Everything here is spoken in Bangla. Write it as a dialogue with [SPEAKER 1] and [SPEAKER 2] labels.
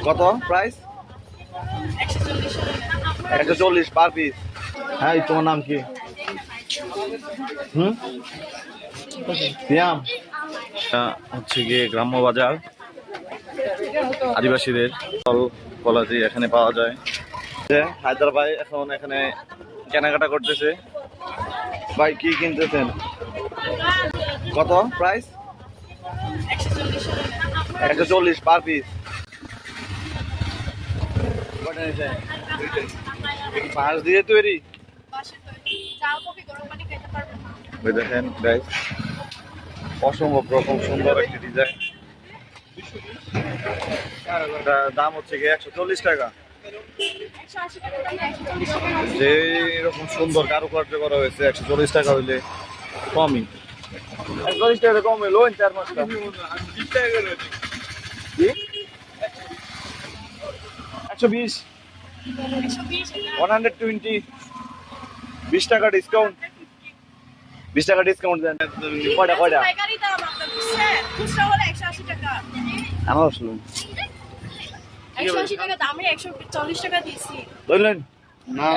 [SPEAKER 1] কত প্রাইস? 140 per piece. হ্যাঁ, তোমার নাম কি? সিয়াম। হচ্ছে গিয়ে গ্রাম্য বাজার, আদিবাসীদের ফল ফলাদি এখানে পাওয়া যায়। হায়দার ভাই এখন এখানে কেনাকাটা করতেছে। ভাই কি কিনতেছেন? কত প্রাইস? 140 per piece. পাঁচ দিয়ে তৈরি। দেখেন গাইস, অসম্ভব রকম সুন্দর একটি ডিজাইন। এটার দাম হচ্ছে কি 140 টাকা। যে এরকম সুন্দর কারুকার্য করা হয়েছে 140 টাকা হইলে কমই। 140 টাকা কম হইলো 4-5টা। কি 120 120 20 টাকা ডিসকাউন্ট। 20 টাকা ডিসকাউন্ট দেন। কয়টা আমার শুনুন
[SPEAKER 2] 180 টাকা দামে 140 টাকা দিচ্ছি।
[SPEAKER 1] বুঝলেন না?